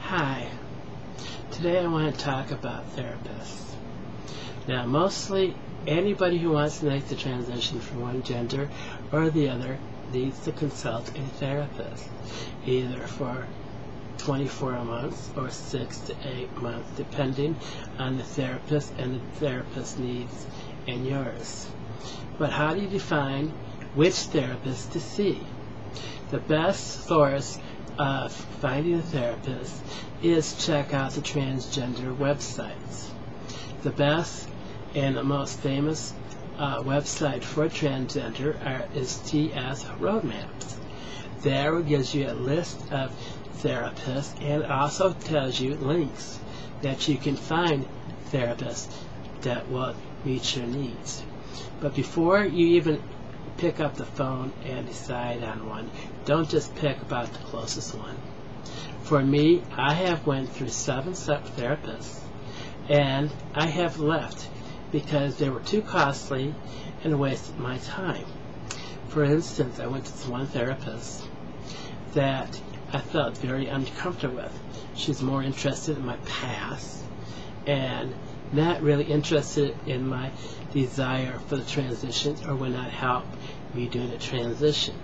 Hi, today I want to talk about therapists. Now, mostly anybody who wants to make the transition from one gender or the other needs to consult a therapist, either for 24 months or 6 to 8 months, depending on the therapist and the therapist's needs and yours. But how do you define which therapist to see? The best source of finding a therapist is check out the transgender websites. The best and the most famous website for transgender is TS Roadmaps. There it gives you a list of therapists and also tells you links that you can find therapists that will meet your needs. But before you even pick up the phone and decide on one, don't just pick about the closest one. For me, I have went through 7 therapists, and I have left because they were too costly and wasted my time. For instance, I went to one therapist that I felt very uncomfortable with. She's more interested in my past and not really interested in my desire for the transition, or would not help me doing the transition.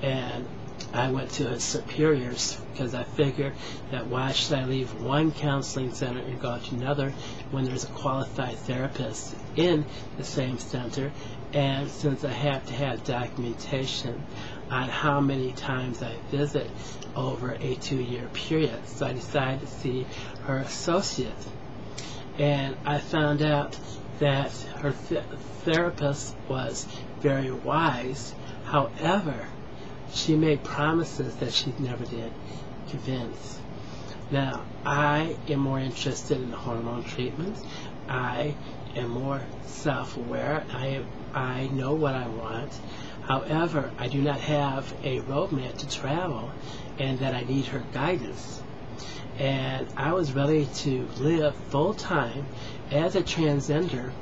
And I went to his superiors because I figured that why should I leave one counseling center and go to another when there's a qualified therapist in the same center, and since I have to have documentation on how many times I visit over a 2-year period. So I decided to see her associate, and I found out that her therapist was very wise. However, she made promises that she never did convince. Now, I am more interested in the hormone treatments. I am more self-aware. I know what I want. However, I do not have a roadmap to travel, and that I need her guidance. And I was ready to live full-time as a transgender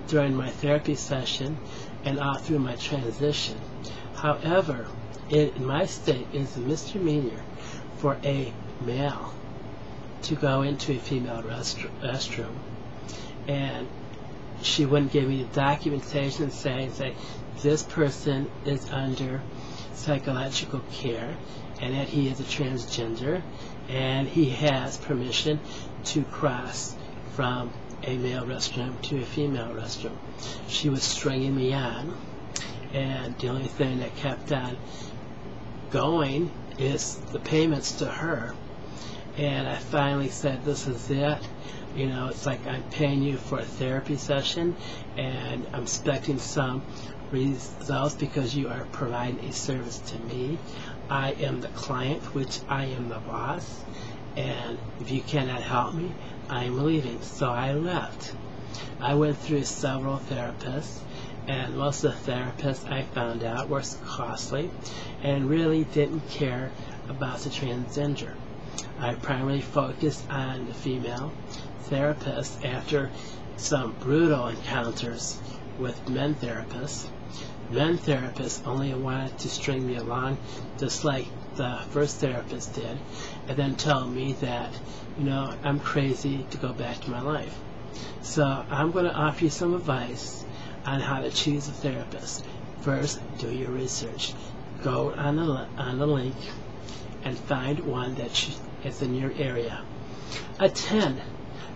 during my therapy session and all through my transition. However, in my state, it is a misdemeanor for a male to go into a female restroom, and she wouldn't give me the documentation saying this person is under psychological care and that he is a transgender and he has permission to cross from a male restroom to a female restroom. She was stringing me on, and the only thing that kept on going is the payments to her. And I finally said, this is it. You know, it's like I'm paying you for a therapy session and I'm expecting some results because you are providing a service to me. I am the client, which I am the boss, and if you cannot help me, I am leaving. So I left. I went through several therapists, and most of the therapists I found out were costly and really didn't care about the transgender. I primarily focused on the female therapists after some brutal encounters with men therapists. Men therapists only wanted to string me along just like the first therapist did, and then tell me that, you know, I'm crazy to go back to my life. So I'm going to offer you some advice on how to choose a therapist. First, do your research. Go on the link and find one that is in your area. Attend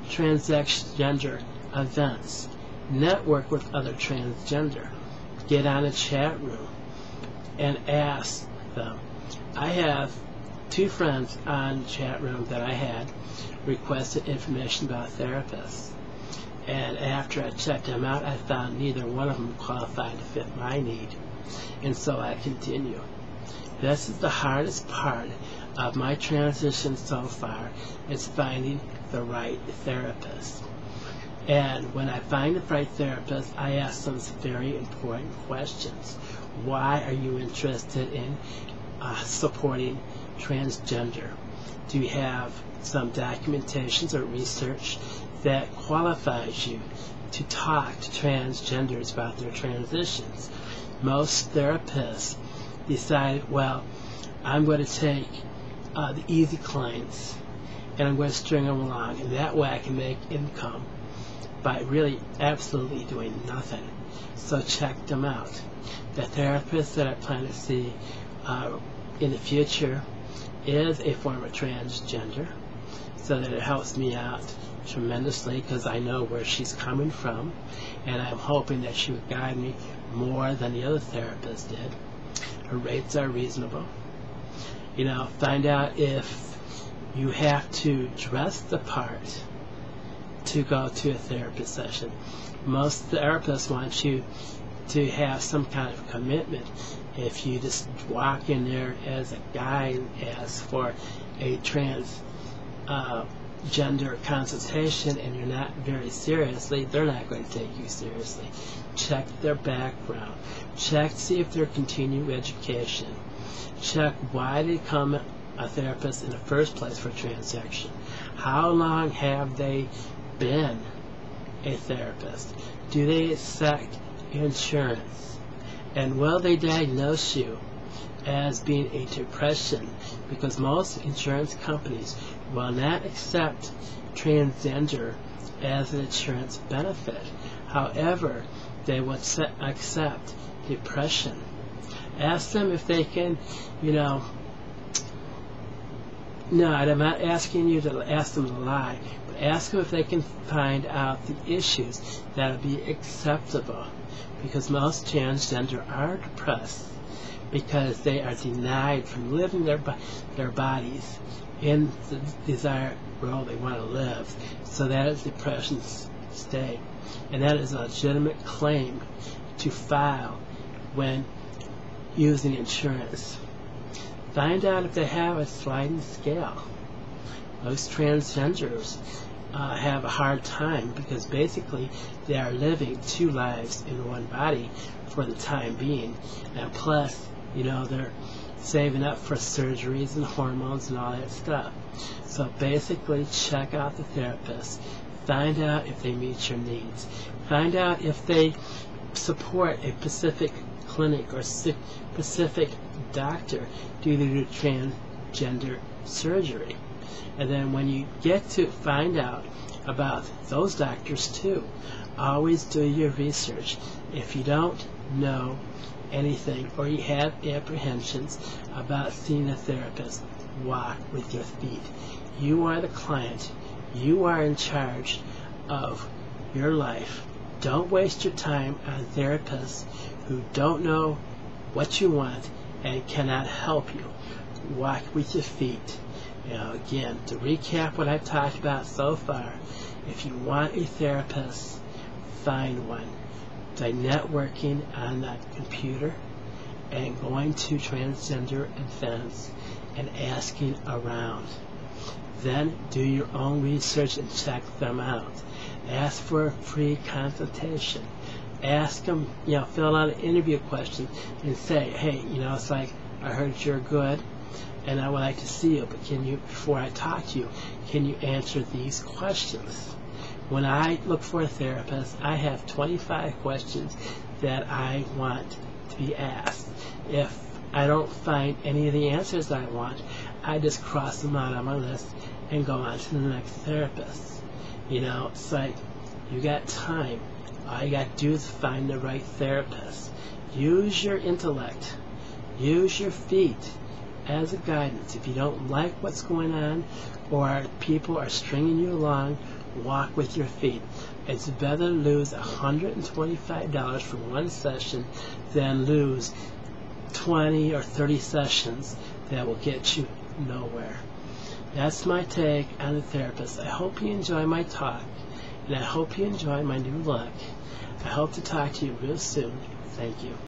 transgender events. Network with other transgender. Get on a chat room and ask them. I have 2 friends on the chat room that I had requested information about therapists, and after I checked them out, I found neither one of them qualified to fit my need, and so I continue. This is the hardest part of my transition so far, is finding the right therapist. And when I find the right therapist, I ask them some very important questions. Why are you interested in supporting transgender? Do you have some documentations or research that qualifies you to talk to transgenders about their transitions? Most therapists decide, well, I'm going to take the easy clients, and I'm going to string them along, and that way I can make income by really absolutely doing nothing. So check them out. The therapist that I plan to see in the future is a former transgender, so that it helps me out tremendously because I know where she's coming from, and I'm hoping that she would guide me more than the other therapist did. Her rates are reasonable. You know, find out if you have to dress the part to go to a therapist session. Most therapists want you to have some kind of commitment. If you just walk in there as a guy and ask for a transgender consultation and you're not very seriously, they're not going to take you seriously. Check their background. Check to see if they're continuing education. Check why they become a therapist in the first place for transaction. How long have they been a therapist? Do they accept insurance? And will they diagnose you as being a depression? Because most insurance companies will not accept transgender as an insurance benefit. However, they will accept depression. Ask them if they can, you know, no, I'm not asking you to ask them to lie, but ask them if they can find out the issues that will be acceptable. Because most transgender are depressed because they are denied from living their bodies in the desired world they want to live. So that is depression state. And that is a legitimate claim to file when using insurance. Find out if they have a sliding scale. Most transgenders have a hard time because basically they are living two lives in one body for the time being, and plus, you know, they're saving up for surgeries and hormones and all that stuff. So basically, check out the therapist. Find out if they meet your needs. Find out if they support a specific clinic or specific doctor due to transgender surgery. And then when you get to find out about those doctors too, always do your research. If you don't know anything or you have apprehensions about seeing a therapist, walk with your feet. You are the client. You are in charge of your life. Don't waste your time on therapists who don't know what you want and cannot help you. Walk with your feet. You know, again, to recap what I've talked about so far, if you want a therapist, find one. By networking on that computer and going to transgender events and asking around. Then do your own research and check them out. Ask for a free consultation. Ask them, you know, fill out an interview question and say, hey, you know, it's like, I heard you're good and I would like to see you, but can you, before I talk to you, can you answer these questions? When I look for a therapist, I have 25 questions that I want to be asked. If I don't find any of the answers I want, I just cross them out on my list and go on to the next therapist. You know, it's like, you got time. All you got to do is find the right therapist. Use your intellect. Use your feet as a guidance. If you don't like what's going on or people are stringing you along, walk with your feet. It's better to lose $125 for one session than lose 20 or 30 sessions that will get you nowhere. That's my take on the therapist. I hope you enjoy my talk, and I hope you enjoy my new look. I hope to talk to you real soon. Thank you.